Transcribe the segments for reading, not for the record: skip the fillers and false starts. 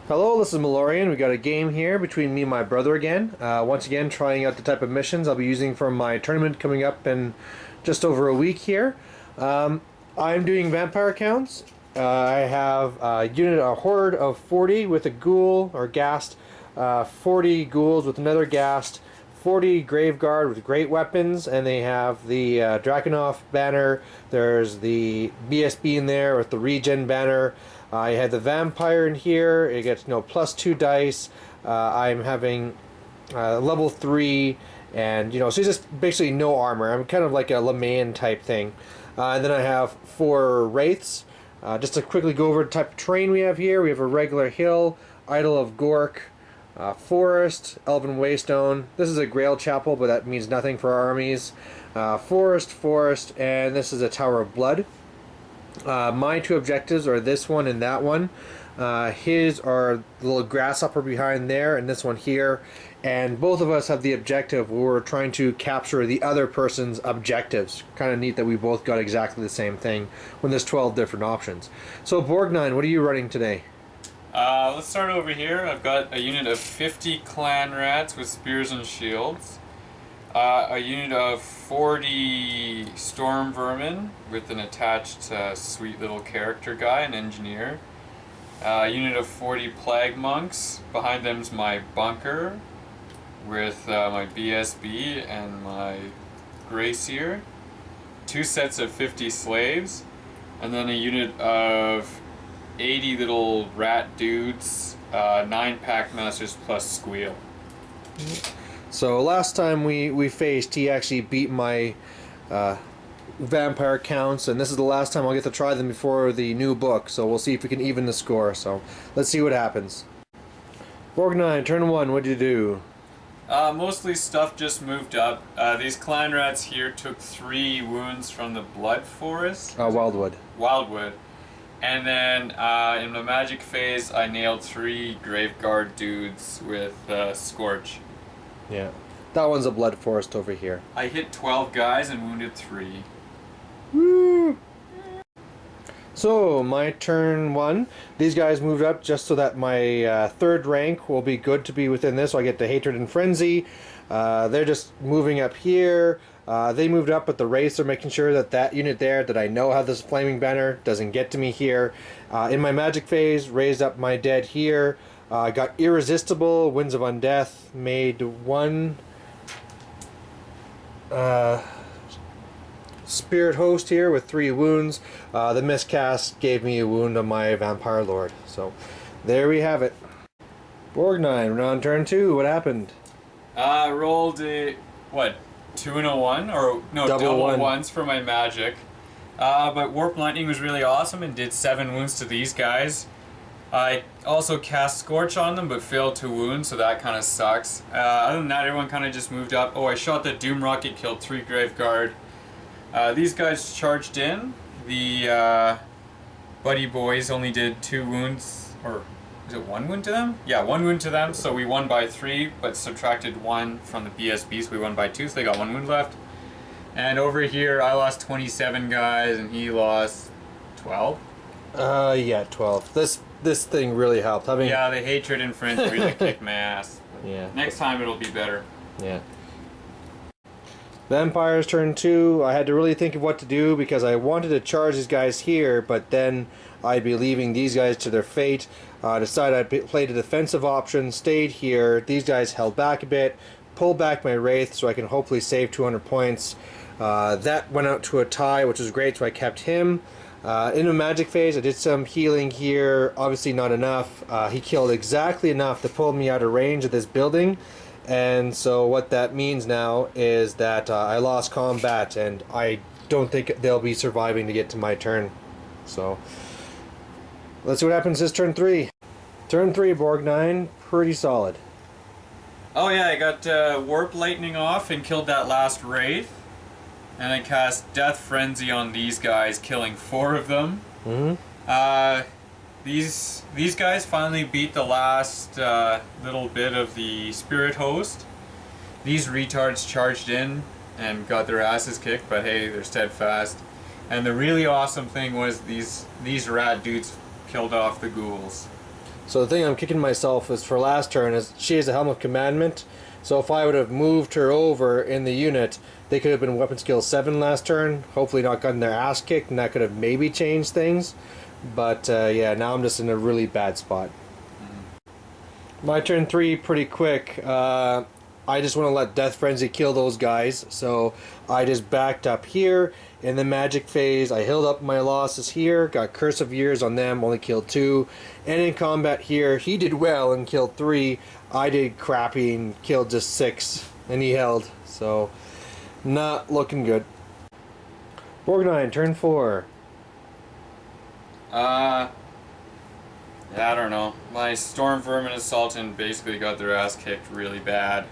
Hello, this is Malorian. We got a game here between me and my brother again. Once again, trying out the type of missions I'll be using for my tournament coming up in just over a week here. I'm doing vampire counts. I have a horde of 40 with a ghoul or ghast, 40 ghouls with another ghast, 40 graveguard with great weapons, and they have the Drakenhof banner. There's the BSB in there with the regen banner. I had the vampire in here. It gets +2 dice. I'm having level 3, and so it's just basically no armor. I'm kind of like a Lemain type thing. And then I have 4 wraiths. Just to quickly go over the type of terrain we have here. We have a regular hill, Idol of Gork, forest, Elven Waystone. This is a Grail Chapel, but that means nothing for our armies. Forest, and this is a Tower of Blood. My 2 objectives are this one and that one. His are the little grasshopper behind there and this one here. And both of us have the objective where we're trying to capture the other person's objectives. Kind of neat that we both got exactly the same thing when there's 12 different options. So Borgnine, what are you running today? Let's start over here. I've got a unit of 50 clan rats with spears and shields. A unit of 40 storm vermin with an attached sweet little character guy, an engineer. A unit of 40 plague monks. Behind them's my bunker with my BSB and my Gracier. 2 sets of 50 slaves. And then a unit of 80 little rat dudes, 9 pack masters plus squeal. So last time we faced, he actually beat my vampire counts, and this is the last time I'll get to try them before the new book, so we'll see if we can even the score. So let's see what happens. Borgnine, turn 1, what did you do? Mostly stuff just moved up. These clan rats here took 3 wounds from the blood forest. Wildwood. Wildwood. And then in the magic phase, I nailed 3 graveguard dudes with Scorch. Yeah, that one's a blood forest over here. I hit 12 guys and wounded 3. Woo! So my turn 1. These guys moved up just so that my 3rd rank will be good to be within this. So I get the Hatred and Frenzy. They're just moving up here. They moved up, but the wraiths are making sure that that unit there that I know have this flaming banner doesn't get to me here. In my magic phase, raised up my dead here. Got Irresistible, Winds of Undeath, made 1 Spirit Host here with 3 wounds. The miscast gave me a wound on my Vampire Lord. So there we have it. Borgnine, we're on turn 2. What happened? I rolled a, 2 and a 1? Or no, double 1s for my magic. But Warp Lightning was really awesome and did 7 wounds to these guys. I also cast Scorch on them, but failed to wound, so that kind of sucks. Other than that, everyone kind of just moved up. Oh, I shot the Doom Rocket, killed 3 Graveguard. These guys charged in. The Buddy Boys only did 2 wounds, or is it 1 wound to them? Yeah, 1 wound to them, so we won by 3, but subtracted 1 from the BSB, so we won by 2, so they got 1 wound left. And over here, I lost 27 guys, and he lost 12. Yeah, 12. This thing really helped. Yeah, the Hatred and Frenzy really kicked my ass. Yeah. Next time it'll be better. Yeah. Vampires turn 2. I had to really think of what to do because I wanted to charge these guys here, but then I'd be leaving these guys to their fate. Decided I'd play the defensive option, stayed here. These guys held back a bit, pulled back my Wraith so I can hopefully save 200 points. That went out to a tie, which was great, so I kept him. In the magic phase, I did some healing here, obviously not enough. He killed exactly enough to pull me out of range of this building, and so what that means now is that I lost combat, and I don't think they'll be surviving to get to my turn. So, let's see what happens this turn 3. Turn 3, Borgnine, pretty solid. Oh yeah, I got Warp Lightning off and killed that last Wraith. And I cast Death Frenzy on these guys, killing 4 of them. These guys finally beat the last little bit of the Spirit Host. These retards charged in and got their asses kicked, but hey, they're steadfast. And the really awesome thing was these rat dudes killed off the ghouls. So the thing I'm kicking myself is for last turn is she has a Helm of Commandment. So if I would have moved her over in the unit, they could have been weapon skill 7 last turn. Hopefully not gotten their ass kicked, and that could have maybe changed things. But yeah, now I'm just in a really bad spot. My turn 3 pretty quick. I just want to let Death Frenzy kill those guys. So I just backed up here. In the magic phase, I healed up my losses here. Got Curse of Years on them, only killed 2. And in combat here, he did well and killed 3. I did crappy and killed just 6. And he held. So, not looking good. Borgnine, turn 4. Yeah, I don't know. My Storm Vermin Assaultant basically got their ass kicked really bad.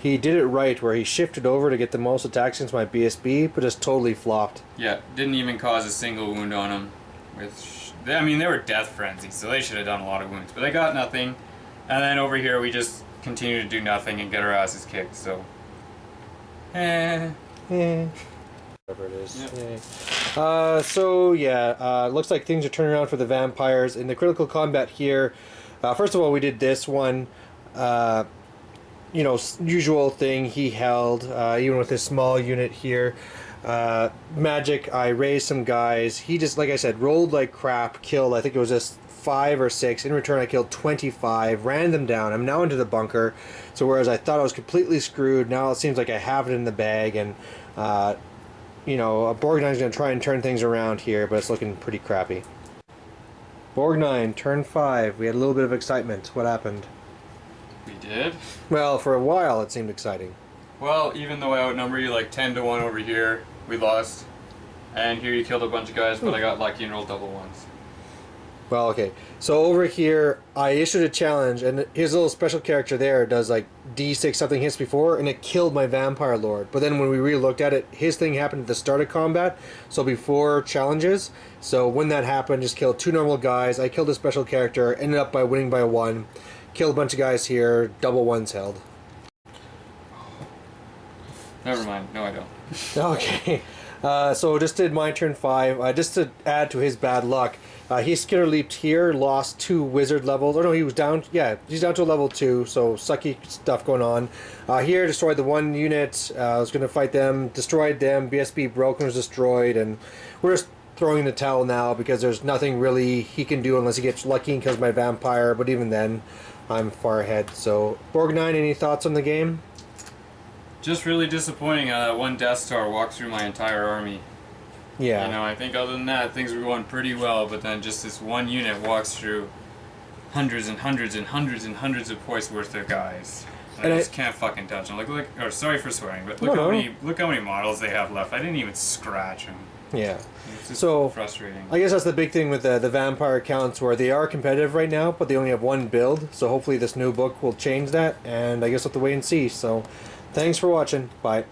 He did it right, where he shifted over to get the most attacks against my BSB, but just totally flopped. Yeah, didn't even cause a single wound on him. I mean, they were Death Frenzy, so they should have done a lot of wounds, but they got nothing. And then over here, we just continue to do nothing and get our asses kicked, so... Whatever it is. Yep. So, yeah, looks like things are turning around for the vampires. In the critical combat here, first of all, we did this one. You know, usual thing, he held, even with his small unit here. Magic, I raised some guys. He just, like I said, rolled like crap, killed, I think it was just 5 or 6. In return, I killed 25, ran them down. I'm now into the bunker. So whereas I thought I was completely screwed, now it seems like I have it in the bag. And, you know, Borgnine's going to try and turn things around here, but it's looking pretty crappy. Borgnine, turn 5. We had a little bit of excitement. What happened? We did? Well, for a while it seemed exciting. Well, even though I outnumber you like 10 to 1 over here, we lost. And here you killed a bunch of guys, but I got lucky and rolled double ones. Well, okay. So over here, I issued a challenge, and his little special character there does like D6 something hits before, and it killed my Vampire Lord. But then when we re-looked at it, his thing happened at the start of combat, so before challenges. So when that happened, just killed 2 normal guys. I killed a special character, ended up by winning by 1. Killed a bunch of guys here, double ones held. Never mind, no I don't. Okay, so just did my turn 5. Just to add to his bad luck, he Skitter leaped here, lost 2 wizard levels. Or no, he was down, yeah, he's down to a level 2, so sucky stuff going on. Here, destroyed the 1 unit, I was going to fight them, destroyed them, BSB broken was destroyed, and we're just throwing the towel now because there's nothing really he can do unless he gets lucky and kills my vampire, but even then, I'm far ahead. So, Borgnine, any thoughts on the game? Just really disappointing how that 1 Death Star walked through my entire army. Yeah. You know, I think other than that, things were going pretty well, but then just this 1 unit walks through hundreds and hundreds and hundreds and hundreds of points worth of guys. And I just can't fucking touch them. Like, or sorry for swearing, but look how many models they have left. I didn't even scratch them. Yeah. It's just so frustrating. I guess that's the big thing with the vampire accounts, where they are competitive right now, but they only have 1 build. So hopefully this new book will change that, and I guess we'll have to wait and see. So thanks for watching. Bye.